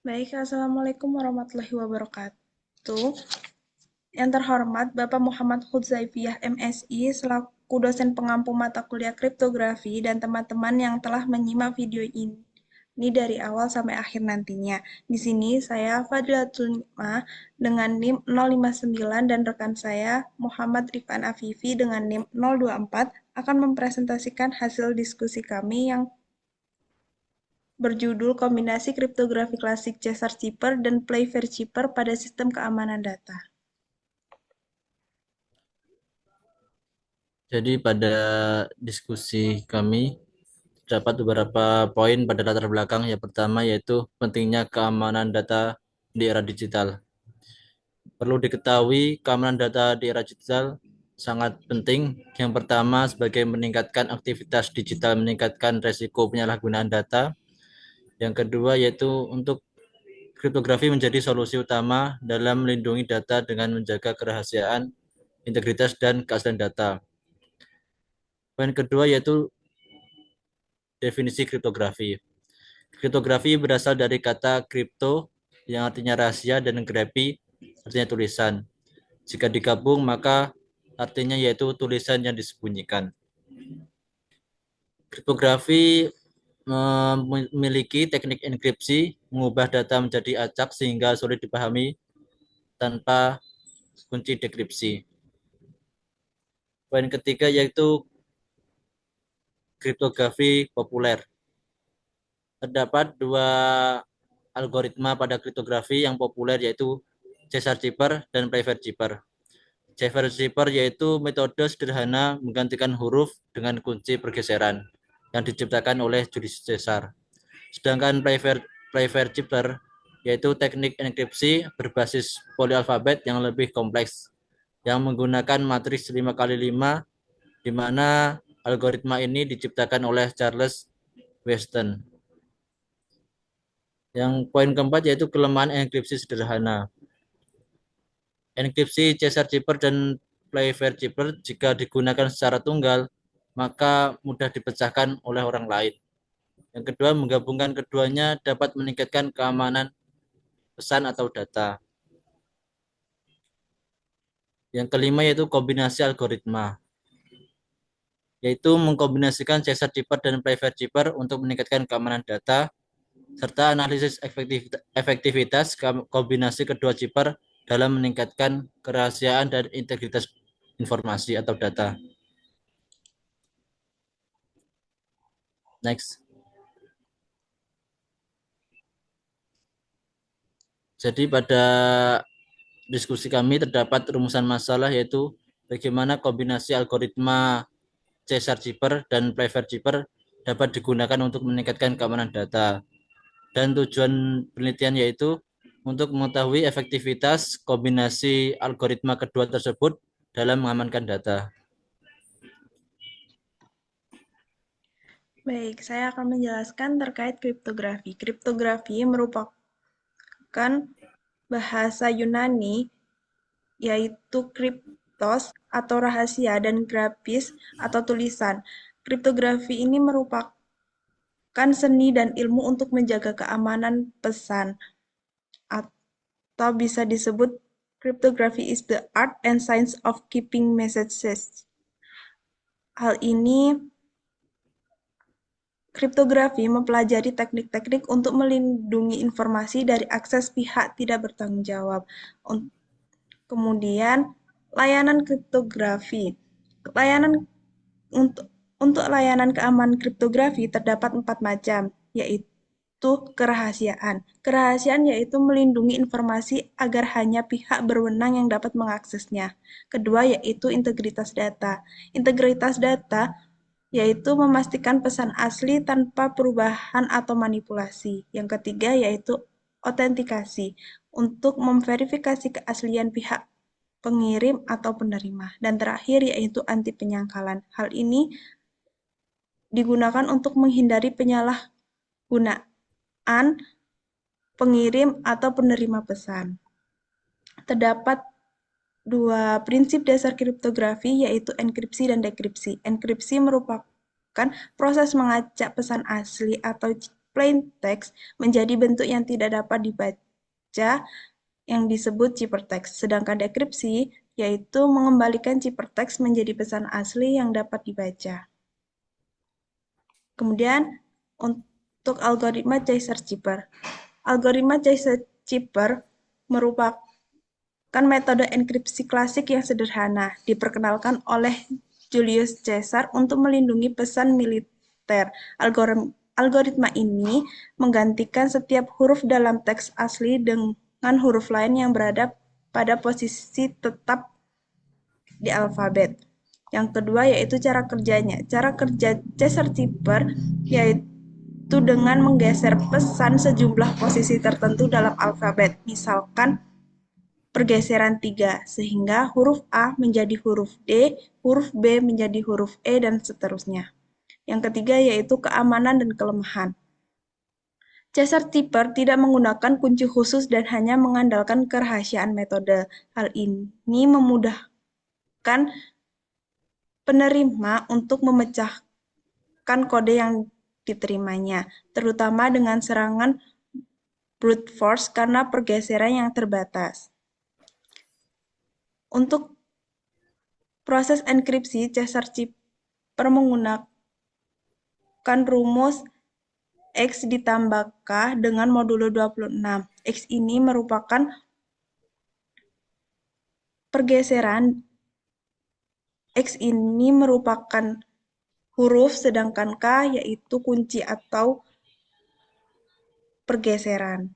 Baik, Assalamualaikum warahmatullahi wabarakatuh. Yang terhormat Bapak Muhammad Hudzaifiyah MSI selaku dosen pengampu mata kuliah kriptografi dan teman-teman yang telah menyimak video ini dari awal sampai akhir nantinya. Di sini saya Fadilatul Nikmah dengan NIM 059 dan rekan saya Muhammad Rifan Afifi dengan NIM 024 akan mempresentasikan hasil diskusi kami yang berjudul Kombinasi Kriptografi Klasik Caesar Cipher dan Playfair Cipher pada Sistem Keamanan Data. Jadi pada diskusi kami terdapat beberapa poin pada latar belakang. Yang pertama yaitu pentingnya keamanan data di era digital. Perlu diketahui keamanan data di era digital sangat penting. Yang pertama sebagai meningkatkan aktivitas digital, meningkatkan resiko penyalahgunaan data. Yang kedua yaitu untuk kriptografi menjadi solusi utama dalam melindungi data dengan menjaga kerahasiaan, integritas, dan keaslian data. Poin kedua yaitu definisi kriptografi. Kriptografi berasal dari kata kripto yang artinya rahasia dan grafi artinya tulisan. Jika digabung maka artinya yaitu tulisan yang disembunyikan. Kriptografi memiliki teknik enkripsi, mengubah data menjadi acak sehingga sulit dipahami tanpa kunci dekripsi. Poin ketiga yaitu kriptografi populer. Terdapat dua algoritma pada kriptografi yang populer yaitu Caesar Cipher dan Playfair Cipher. Caesar Cipher yaitu metode sederhana menggantikan huruf dengan kunci pergeseran yang diciptakan oleh Julius Caesar. Sedangkan Playfair Cipher yaitu teknik enkripsi berbasis polialfabet yang lebih kompleks yang menggunakan matriks 5x5 di mana algoritma ini diciptakan oleh Charles Weston. Yang poin keempat yaitu kelemahan enkripsi sederhana. Enkripsi Caesar Cipher dan Playfair Cipher jika digunakan secara tunggal, maka mudah dipecahkan oleh orang lain. Yang kedua, menggabungkan keduanya dapat meningkatkan keamanan pesan atau data. Yang kelima yaitu kombinasi algoritma, yaitu mengkombinasikan Caesar Cipher dan Playfair Cipher untuk meningkatkan keamanan data, serta analisis efektivitas kombinasi kedua chipper dalam meningkatkan kerahasiaan dan integritas informasi atau data. Next. Jadi pada diskusi kami terdapat rumusan masalah yaitu bagaimana kombinasi algoritma Caesar Cipher dan Playfair Cipher dapat digunakan untuk meningkatkan keamanan data. Dan tujuan penelitian yaitu untuk mengetahui efektivitas kombinasi algoritma kedua tersebut dalam mengamankan data. Baik, saya akan menjelaskan terkait kriptografi. Kriptografi merupakan bahasa Yunani yaitu kriptos atau rahasia dan grafis atau tulisan. Kriptografi ini merupakan seni dan ilmu untuk menjaga keamanan pesan atau bisa disebut cryptography is the art and science of keeping messages. Hal ini kriptografi mempelajari teknik-teknik untuk melindungi informasi dari akses pihak tidak bertanggung jawab. Kemudian, layanan kriptografi. Layanan untuk layanan keamanan kriptografi terdapat 4 macam, yaitu kerahasiaan. Kerahasiaan yaitu melindungi informasi agar hanya pihak berwenang yang dapat mengaksesnya. Kedua yaitu integritas data. Integritas data yaitu memastikan pesan asli tanpa perubahan atau manipulasi. Yang ketiga yaitu autentikasi untuk memverifikasi keaslian pihak pengirim atau penerima. Dan terakhir yaitu anti penyangkalan. Hal ini digunakan untuk menghindari penyalahgunaan pengirim atau penerima pesan. Terdapat dua prinsip dasar kriptografi yaitu enkripsi dan dekripsi. Enkripsi merupakan proses mengacak pesan asli atau plain text menjadi bentuk yang tidak dapat dibaca yang disebut ciphertext. Sedangkan dekripsi yaitu mengembalikan ciphertext menjadi pesan asli yang dapat dibaca. Kemudian untuk algoritma Chaser-Chipper. Algoritma Chaser-Chipper merupakan metode enkripsi klasik yang sederhana, diperkenalkan oleh Julius Caesar untuk melindungi pesan militer. Algoritma ini menggantikan setiap huruf dalam teks asli dengan huruf lain yang berada pada posisi tetap di alfabet. Yang kedua yaitu cara kerjanya. Cara kerja Caesar-Chipper yaitu dengan menggeser pesan sejumlah posisi tertentu dalam alfabet. Misalkan pergeseran 3, sehingga huruf A menjadi huruf D, huruf B menjadi huruf E, dan seterusnya. Yang ketiga yaitu keamanan dan kelemahan. Caesar-Chipper tidak menggunakan kunci khusus dan hanya mengandalkan kerahasiaan metode. Hal ini memudahkan penerima untuk memecahkan kode yang diterimanya, terutama dengan serangan brute force karena pergeseran yang terbatas. Untuk proses enkripsi, Caesar-Chipper menggunakan rumus X ditambah K dengan modulo 26. X ini merupakan pergeseran, X ini merupakan huruf, sedangkan K yaitu kunci atau pergeseran.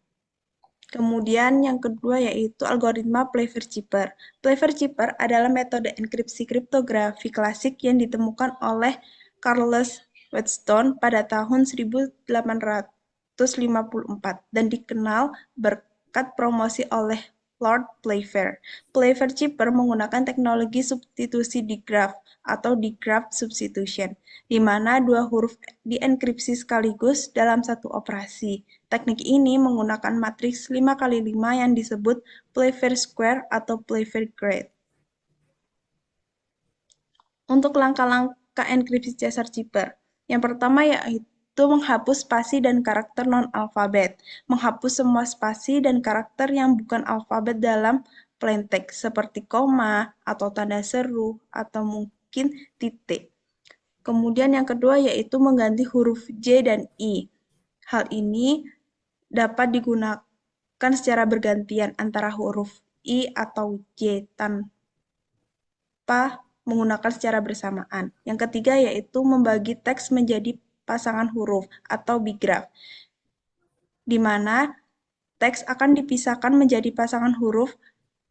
Kemudian yang kedua yaitu algoritma Pfeffer-Chipper. Pfeffer-Chipper adalah metode enkripsi kriptografi klasik yang ditemukan oleh Charles Wheatstone pada tahun 1854 dan dikenal berkat promosi oleh Lord Playfair. Pfeffer-Chipper menggunakan teknologi substitusi digraph atau digraph substitution, di mana dua huruf dienkripsi sekaligus dalam satu operasi. Teknik ini menggunakan matriks 5x5 yang disebut Playfair Square atau Playfair Grid. Untuk langkah-langkah enkripsi Caesar-Chipper, yang pertama yaitu menghapus spasi dan karakter non-alfabet, menghapus semua spasi dan karakter yang bukan alfabet dalam plain text, seperti koma atau tanda seru atau mungkin titik. Kemudian yang kedua yaitu mengganti huruf J dan I. Hal ini dapat digunakan secara bergantian antara huruf I atau J tanpa menggunakan secara bersamaan. Yang ketiga yaitu membagi teks menjadi pasangan huruf atau bigraph, di mana teks akan dipisahkan menjadi pasangan huruf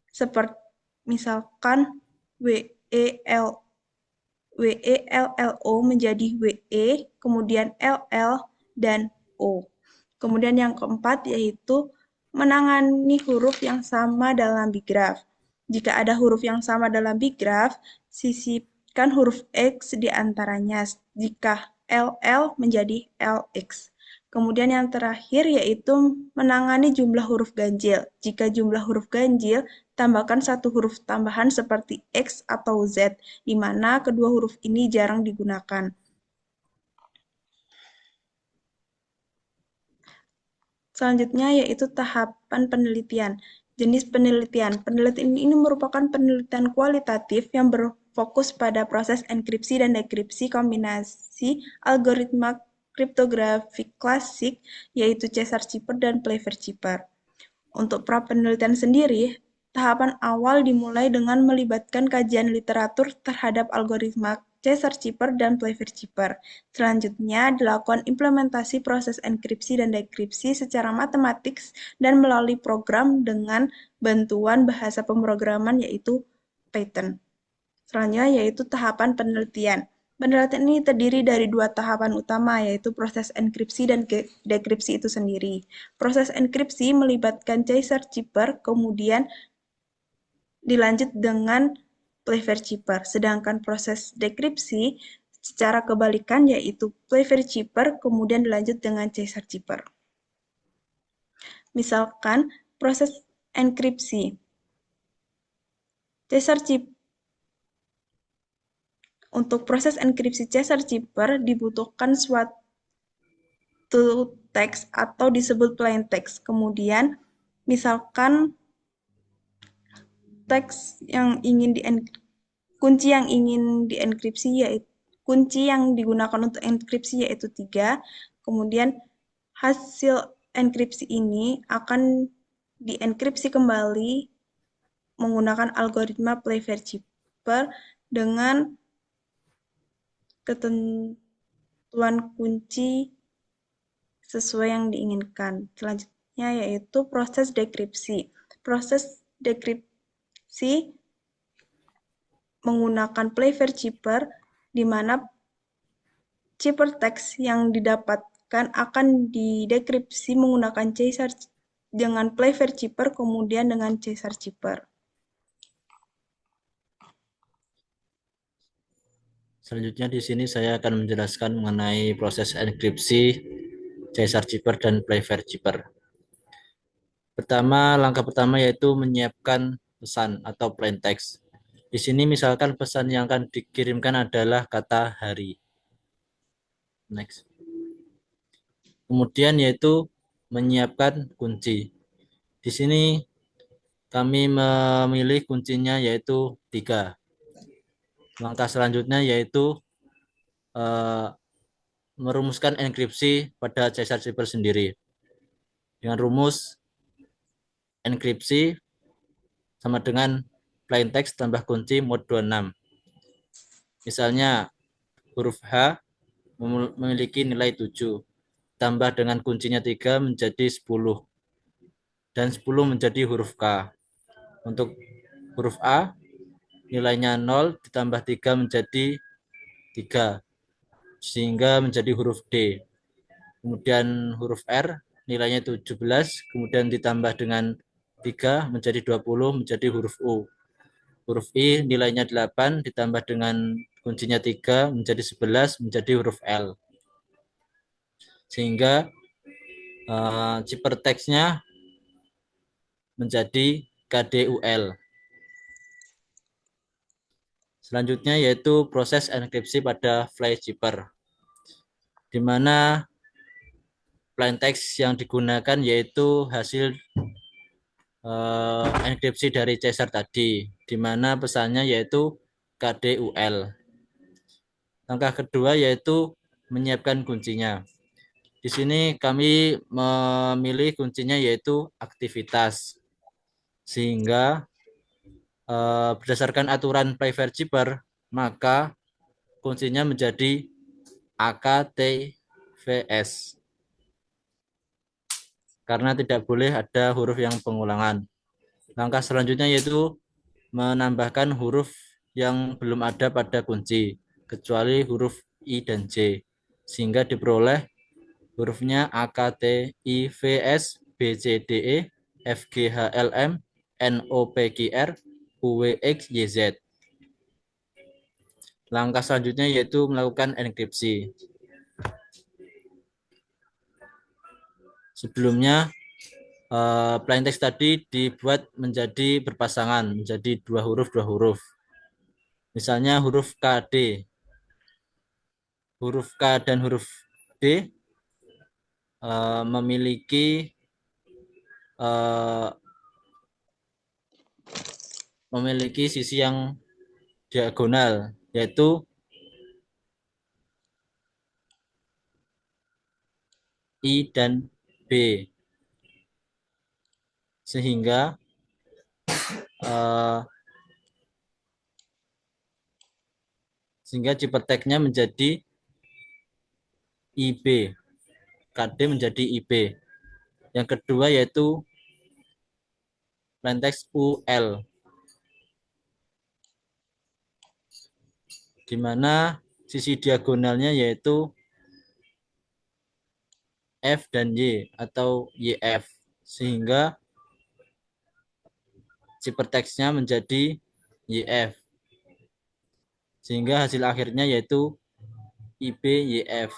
seperti misalkan WELLO menjadi WE, kemudian LL dan O. Kemudian yang keempat yaitu menangani huruf yang sama dalam bigraph. Jika ada huruf yang sama dalam bigraph, sisipkan huruf X di antaranya. Jika LL menjadi LX. Kemudian yang terakhir yaitu menangani jumlah huruf ganjil. Jika jumlah huruf ganjil, tambahkan satu huruf tambahan seperti X atau Z, di mana kedua huruf ini jarang digunakan. Selanjutnya yaitu tahapan penelitian. Jenis penelitian. Penelitian ini merupakan penelitian kualitatif yang berfokus pada proses enkripsi dan dekripsi kombinasi algoritma kriptografi klasik, yaitu Caesar-Chipper dan Pfeffer-Chipper. Untuk pra-penelitian sendiri, tahapan awal dimulai dengan melibatkan kajian literatur terhadap algoritma Caesar-Chipper dan Pfeffer-Chipper. Selanjutnya, dilakukan implementasi proses enkripsi dan dekripsi secara matematis dan melalui program dengan bantuan bahasa pemrograman yaitu Python. Selanjutnya yaitu tahapan penelitian. Penelitian ini terdiri dari dua tahapan utama, yaitu proses enkripsi dan dekripsi itu sendiri. Proses enkripsi melibatkan Caesar-Chipper, kemudian dilanjut dengan Pfeffer-Chipper. Sedangkan proses dekripsi secara kebalikan yaitu Pfeffer-Chipper, kemudian dilanjut dengan Caesar-Chipper. Misalkan proses enkripsi. Caesar-Chipper Untuk proses enkripsi Caesar-Chipper dibutuhkan suatu to text atau disebut plain text. Kemudian misalkan teks yang ingin kunci yang ingin dienkripsi yaitu kunci yang digunakan untuk enkripsi yaitu 3. Kemudian hasil enkripsi ini akan dienkripsi kembali menggunakan algoritma Pfeffer-Zipper dengan ketentuan kunci sesuai yang diinginkan. Selanjutnya yaitu proses dekripsi. Proses dekripsi menggunakan Pfeffer-Zipper di mana ciphertext yang didapatkan akan didekripsi menggunakan Caesar dengan Pfeffer-Zipper kemudian dengan Caesar-Zipper. Selanjutnya di sini saya akan menjelaskan mengenai proses enkripsi Caesar-Zipper dan Pfeffer-Zipper. Langkah pertama yaitu menyiapkan pesan atau plain text. Di sini misalkan pesan yang akan dikirimkan adalah kata hari. Next. Kemudian yaitu menyiapkan kunci. Di sini kami memilih kuncinya yaitu 3. Langkah selanjutnya yaitu merumuskan enkripsi pada Caesar-Zipper sendiri. Dengan rumus enkripsi sama dengan plain text tambah kunci mod 26. Misalnya huruf H memiliki nilai 7, tambah dengan kuncinya 3 menjadi 10, dan 10 menjadi huruf K. Untuk huruf A, nilainya 0 ditambah 3 menjadi 3, sehingga menjadi huruf D. Kemudian huruf R, nilainya 17, kemudian ditambah dengan 3 menjadi 20, menjadi huruf U. Huruf I nilainya 8 ditambah dengan kuncinya 3 menjadi 11 menjadi huruf L. Sehingga ciphertextnya menjadi KDUL. Selanjutnya yaitu proses enkripsi pada Pfeffer, di mana plain text yang digunakan yaitu hasil enkripsi dari Caesar tadi, di mana pesannya yaitu KDUL. Langkah kedua yaitu menyiapkan kuncinya. Di sini kami memilih kuncinya yaitu aktivitas, sehingga berdasarkan aturan Pfeffer-Zipper, maka kuncinya menjadi AKTVS, karena tidak boleh ada huruf yang pengulangan. Langkah selanjutnya yaitu menambahkan huruf yang belum ada pada kunci, kecuali huruf I dan J, sehingga diperoleh hurufnya A, K, T, I, V, S, B, C, D, E, F, G, H, L, M, N, O, P, Q, R, U, W, X, Y, Z. Langkah selanjutnya yaitu melakukan enkripsi. Sebelumnya, plain text tadi dibuat menjadi berpasangan, menjadi dua huruf. Misalnya huruf KD. Huruf K dan huruf D memiliki sisi yang diagonal, yaitu I dan B, sehingga ciphertext-nya menjadi IB, KD menjadi IB. Yang kedua yaitu plain text UL, di mana sisi diagonalnya yaitu F dan Y atau YF, sehingga ciphertext-nya menjadi YF, sehingga hasil akhirnya yaitu IBYF.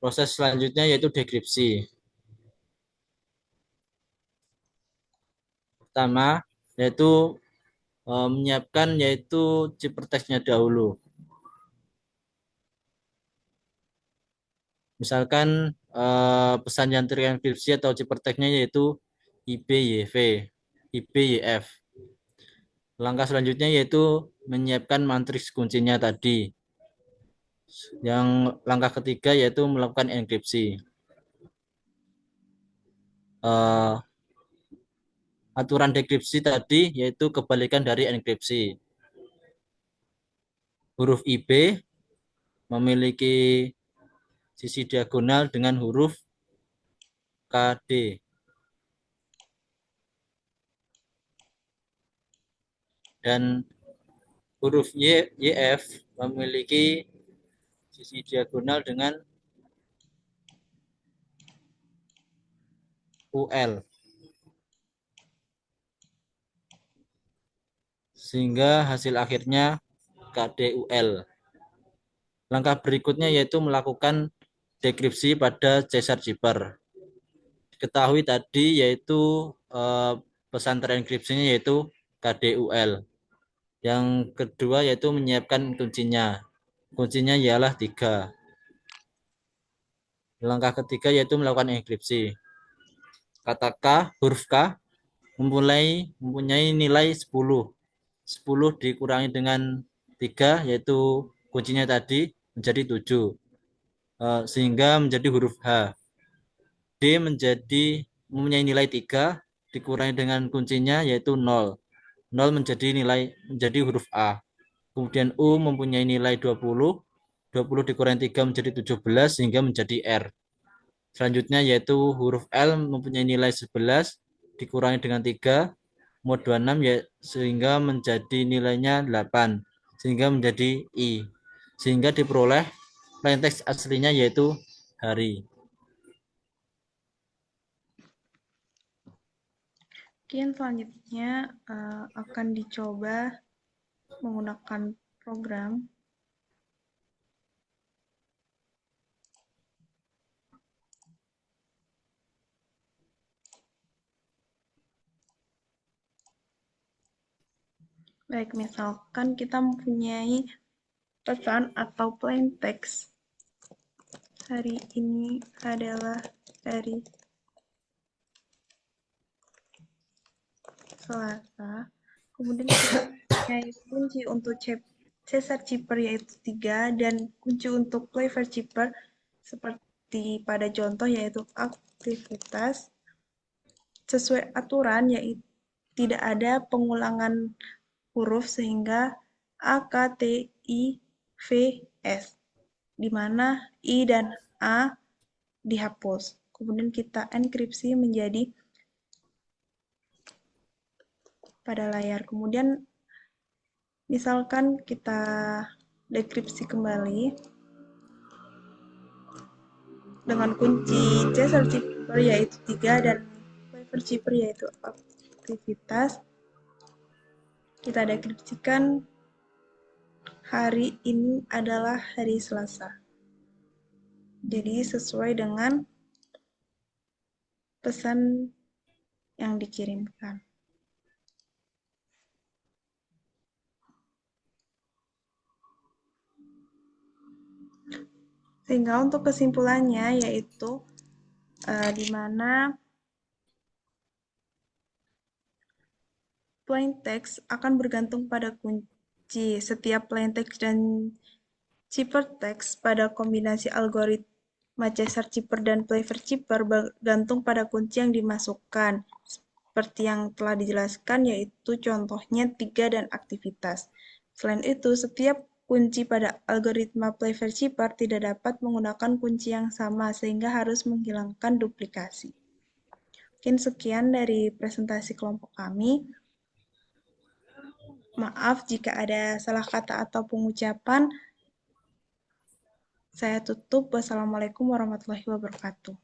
Proses selanjutnya yaitu dekripsi. Pertama yaitu menyiapkan yaitu ciphertext-nya dahulu. Misalkan pesan yang terenkripsi atau ciphertext-nya yaitu IBYV, IBYF. Langkah selanjutnya yaitu menyiapkan matriks kuncinya tadi. Yang langkah ketiga yaitu melakukan enkripsi. Eh, Aturan dekripsi tadi yaitu kebalikan dari enkripsi. Huruf IB memiliki sisi diagonal dengan huruf KD. Dan huruf YF memiliki sisi diagonal dengan UL. Sehingga hasil akhirnya KDUL. Langkah berikutnya yaitu melakukan dekripsi pada Caesar Zipper. Ketahui tadi yaitu pesan terenkripsinya yaitu KDUL. Yang kedua yaitu menyiapkan kuncinya. Kuncinya ialah 3. Langkah ketiga yaitu melakukan enkripsi. Kata K, huruf K mempunyai nilai 10. 10 dikurangi dengan 3 yaitu kuncinya tadi menjadi 7. Sehingga menjadi huruf H. D mempunyai nilai 3 dikurangi dengan kuncinya yaitu 0. 0 menjadi huruf A. Kemudian U mempunyai nilai 20. 20 dikurangi 3 menjadi 17 sehingga menjadi R. Selanjutnya yaitu huruf L mempunyai nilai 11 dikurangi dengan 3 mod 26 ya, sehingga menjadi nilainya 8 sehingga menjadi I. Sehingga diperoleh plain text aslinya yaitu hari. Mungkin selanjutnya akan dicoba menggunakan program. Baik, misalkan kita mempunyai pesan atau plain text. Hari ini adalah hari Selasa. Kemudian kita mempunyai kunci untuk Caesar Zipper yaitu 3 dan kunci untuk Clever Zipper seperti pada contoh yaitu aktivitas sesuai aturan yaitu tidak ada pengulangan huruf sehingga A, K, T, I, V, S di mana I dan A dihapus. Kemudian kita enkripsi menjadi pada layar. Kemudian misalkan kita dekripsi kembali dengan kunci Caesar Zipper yaitu 3 dan Clever Zipper yaitu aktivitas. Kita dekripsikan hari ini adalah hari Selasa. Jadi sesuai dengan pesan yang dikirimkan. Sehingga untuk kesimpulannya yaitu di mana plain text akan bergantung pada kunci. Setiap plain text dan ciphertext pada kombinasi algoritma Caesar Zipper dan Clever Zipper bergantung pada kunci yang dimasukkan. Seperti yang telah dijelaskan yaitu contohnya 3 dan aktivitas. Selain itu, setiap kunci pada algoritma Clever Zipper tidak dapat menggunakan kunci yang sama sehingga harus menghilangkan duplikasi. Mungkin sekian dari presentasi kelompok kami. Maaf jika ada salah kata atau pengucapan. Saya tutup. Wassalamualaikum warahmatullahi wabarakatuh.